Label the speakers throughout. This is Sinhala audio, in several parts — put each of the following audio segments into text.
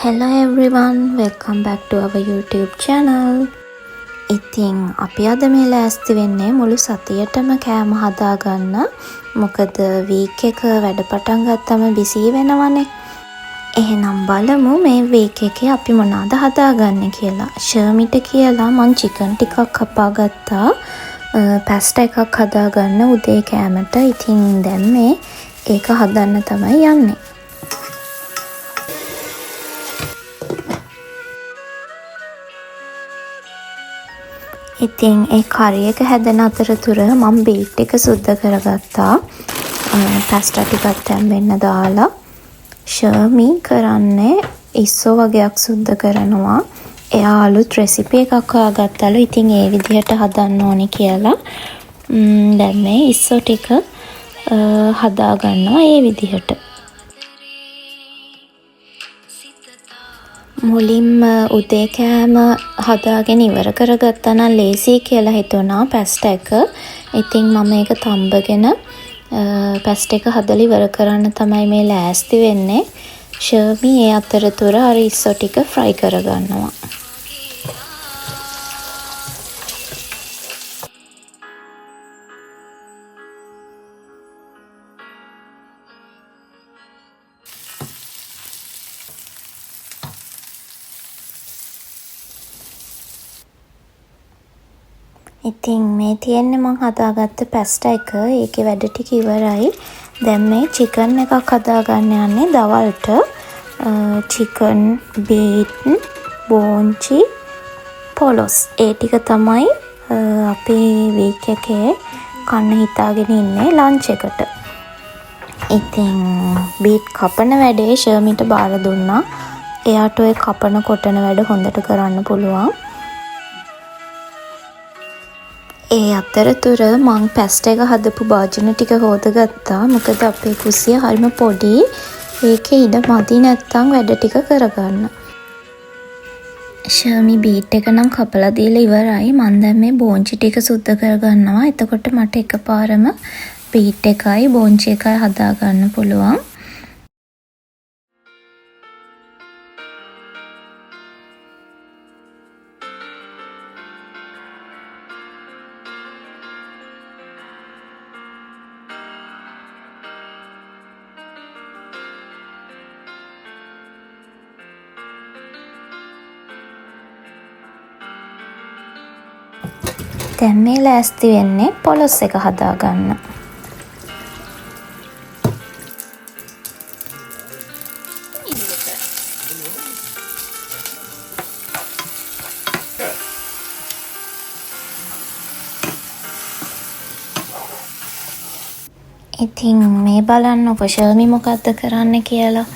Speaker 1: Hello everyone, welcome back to our YouTube channel. ඉතින් අපි අද මේ ලෑස්ති වෙන්නේ මුළු සතියටම කෑම හදාගන්න. මොකද වීක් එක වැඩ පටන් ගත්තම බිසි වෙනවනේ. එහෙනම් බලමු මේ වීක් එකේ අපි මොනවද හදාගන්නේ කියලා. ෂර්මිට කියලා මං චිකන් ටිකක් කපා ගත්තා. පැස්ටා එකක් හදාගන්න උදේ කෑමට. ඉතින් දැන් මේ ඒක හදන්න තමයි යන්නේ. ඉතින් ඒ කරි එක හැදෙන අතරතුර මම බීට් එක සුද්ධ කරගත්තා. පැස්ටා ටිකක් තැම්බෙන්න දාලා. ෂර්මි කරන්නේ ඉස්සෝ වගේක් සුද්ධ කරනවා. එයා අලුත් රෙසිපි එකක් හොයාගත්තලු. ඉතින් ඒ විදිහට හදන්න ඕනේ කියලා. දැන් මේ ඉස්සෝ ටික හදා ගන්නවා ඒ විදිහට. මුලින්ම උදේ කෑම හදාගෙන ඉවර කරගත්තා නම් ලේසි කියලා හිතුණා පැස්ටා එක. ඉතින් මම ඒක තඹගෙන පැස්ටා එක හදලා ඉවර කරන්න තමයි මේ ලෑස්ති වෙන්නේ. ෂර්මි ඒ අතරතුර අර ඉස්සෝ ටික ෆ්‍රයි කරගන්නවා. ඉතින් මේ තියෙන්නේ මම හදාගත්ත පැස්ටා එක. ඒකේ වැඩ ටික ඉවරයි. දැන් මේ චිකන් එකක් හදාගන්න යන්නේ දවල්ට. Chicken, beat, බෝංචි, පොලොස්. ඒ ටික තමයි අපි වීක් එකේ කන්න හිතාගෙන ඉන්නේ ලන්ච් එකට. ඉතින් බීට් කපන වැඩේ ෂර්මිට බාර දුන්නා. එයාට ඔය කපන කොටන වැඩ හොඳට කරන්න පුළුවන්. ඒ අතරතුර මං පැස්ටා එක හදපු භාජන ටික හොදගත්තා. මොකද අපේ කුස්සිය හරිම පොඩි. ඒකේ ඉඩ මදි නැත්තම් වැඩ ටික කරගන්න. ෂර්මි බීට් එක නම් කපලා දීලා ඉවරයි. මං දැන් මේ බෝංචි ටික සුද්ධ කරගන්නවා. එතකොට මට එකපාරම බීට් එකයි බෝංචි එකයි හදාගන්න පුළුවන්. දැන් මේ ලෑස්ති වෙන්නේ පොලොස් එක හදාගන්න. ඉතින් මේ බලන්නකො ෂර්මි මොකද්ද කරන්න කියලා.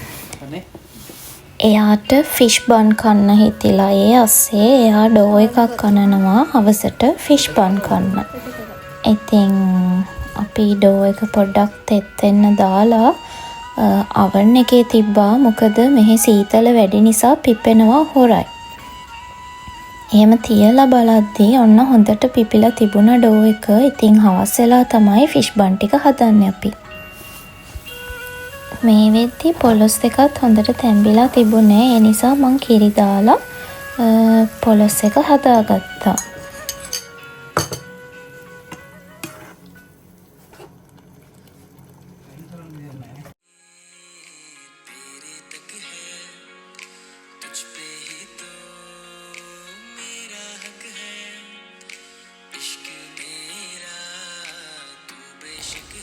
Speaker 1: එයාට ෆිෂ් බන් කන්න හිතිලා ඒ අස්සේ එයා ඩෝ එකක් කනනවා හවසට ෆිෂ් බන් කන්න. ඉතින් අපි ඩෝ එක පොඩ්ඩක් තෙත් වෙන්න දාලා oven එකේ තිබ්බා. මොකද මෙහි සීතල වැඩි නිසා පිපෙනවා හොරයි. එහෙම තියලා බලද්දී ඔන්න හොඳට පිපිලා තිබුණ ඩෝ එක. ඉතින් හවස් වෙලා තමයි ෆිෂ් බන් ටික හදන්නේ අපි. මේ වෙද්දි පොලොස් එකත් හොඳට තැම්බිලා තිබුණේ. ඒ නිසා මං කිරි දාලා පොලොස් එක හදාගත්තා.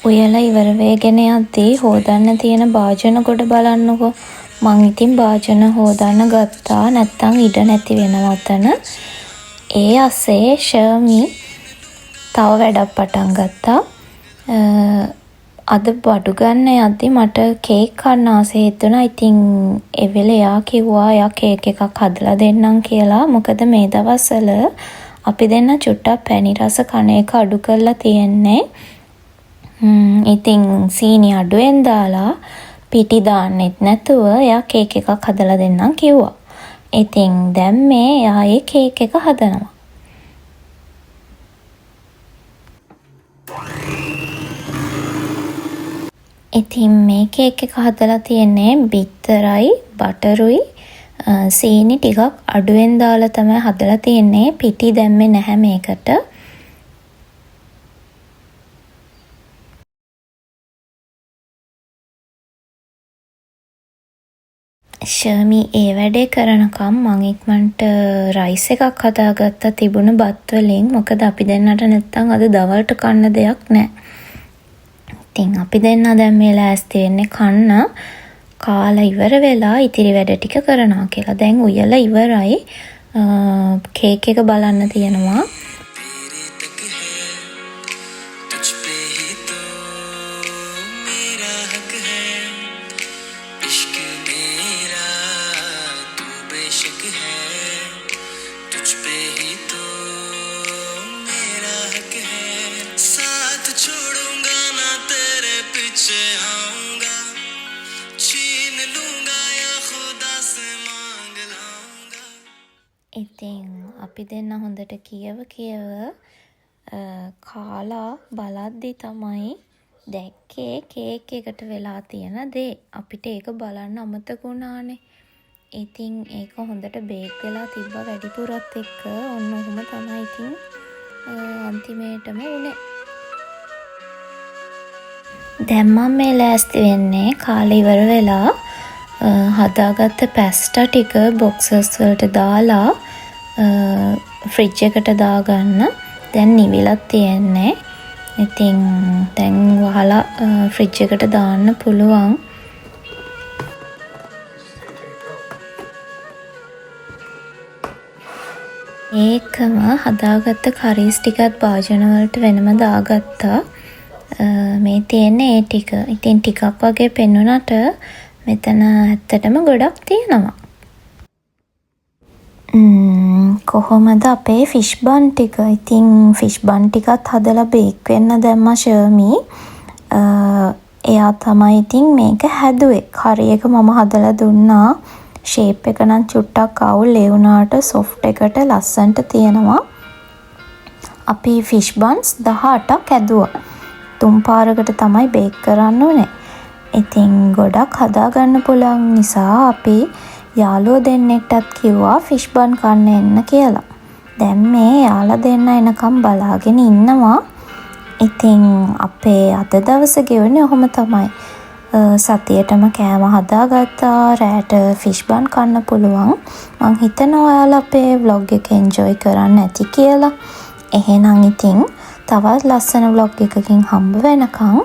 Speaker 1: උයලා ඉවර වෙගෙන යද්දී හොදන්න තියෙන භාජන කොට බලන්නකෝ. මං ඉතින් භාජන හොදන්න ගත්තා. නැත්තම් ඉඩ නැති වෙනවා අතන. ඒ අස්සේ ෂර්මි තව වැඩක් පටන් ගත්තා. අද බඩු ගන්න යද්දී මට කේක් කන්න ආසෙ හිතුණා. ඉතින් ඒ වෙලේ එයා කිව්වා එයා කේක් එකක් හදලා දෙන්නම් කියලා. මොකද මේ දවස්වල අපි දෙන්න චුට්ටක් පැණි රස කන එක අඩු කරලා තියෙන්නේ. ඉතින් සීනි අඩුවෙන් දාලා පිටි දාන්නෙත් නැතුව එයා කේක් එකක් හදලා දෙන්නම් කිව්වා. ඉතින් දැන් මේ එයා ඒ කේක් එක හදනවා. ඉතින් මේ කේක් එක හදලා තියෙන්නේ බිත්තරයි, බටරුයි, සීනි ටිකක් අඩුවෙන් දාලා තමයි හදලා තියෙන්නේ. පිටි දැම්මේ නැහැ මේකට. ශර්මි ඒ වැඩේ කරනකම් මං ඉක්මනට රයිස් එකක් හදාගත්තා තිබුණ බත් වලින්. මොකද අපි දෙන්නට නැත්තම් අද දවල්ට කන්න දෙයක් නැහැ. ඉතින් අපි දෙන්න දැන් මේ ලෑස්ති වෙන්නේ කන්න. කාලා ඉවර වෙලා ඉතිරි වැඩ ටික කරනවා කියලා. දැන් උයලා ඉවරයි. කේක් එක බලන්න තියෙනවා. ඉතින් අපි දෙන්න හොඳට කියව කාලා බලද්දි තමයි දැක්කේ කේක් එකට වෙලා තියෙන දේ. අපිට ඒක බලන්න අමතක වුණානේ. ඉතින් ඒක හොඳට බේක් වෙලා තිබ්බා වැඩිපුරත් එක්ක. ඔන්න ඔහොම තමයි ඉතින් අන්තිමේටම උනේ. දැන් මම මේ ලෑස්ති වෙන්නේ කාලා ඉවර වෙලා හදාගත්ත පැස්ටා ටික බොක්සස් වලට දාලා ෆ්‍රිජ් එකට දාගන්න. දැන් නිවිලක් තියෙන්නේ. ඉතින් දැන් වහලා ෆ්‍රිජ් එකට දාන්න පුළුවන්. ඒකම හදාගත්ත කරීස් ටිකත් භාජන වලට වෙනම දාගත්තා. මේ තියෙන්නේ ඒ ටික. ඉතින් ටිකක් වගේ පෙන්වුණාට මෙතන ඇත්තටම ගොඩක් තියෙනවා. කොහොමද අපේ ෆිෂ් බන් ටික? ඉතින් ෆිෂ් බන් ටිකත් හදලා බේක් වෙන්න දැම්මා ශර්මි. එයා තමයි ඉතින් මේක හැදුවේ. කරි එක මම හදලා දුන්නා. ෂේප් එක නම් චුට්ටක් අවුල් ඒ වුණාට සොෆ්ට් එකට ලස්සන්ට තියෙනවා. අපි ෆිෂ් බන්ස් 18ක් ඇදුවා. 3 පාරකට තමයි බේක් කරන්න ඕනේ. ඉතින් ගොඩක් හදාගන්න පුළුවන් නිසා අපි යාළුවෝ දෙන්නෙක්ටත් කිව්වා ෆිෂ් බන් කන්න එන්න කියලා. දැන් මේ යාළුවා දෙන්න එනකම් බලාගෙන ඉන්නවා. ඉතින් අපේ අද දවසේ ගෙවන්නේ ඔහොම තමයි. සතියේටම කෑම හදාගත්තා. රෑට ෆිෂ් බන් කන්න පුළුවන්. මං හිතනවා ඔයාලා අපේ vlog එක enjoy කරන්න ඇති කියලා. එහෙනම් ඉතින් තවත් ලස්සන vlog එකකින් හම්බ වෙනකන්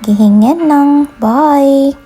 Speaker 1: ගිහින් එන්නම්. bye.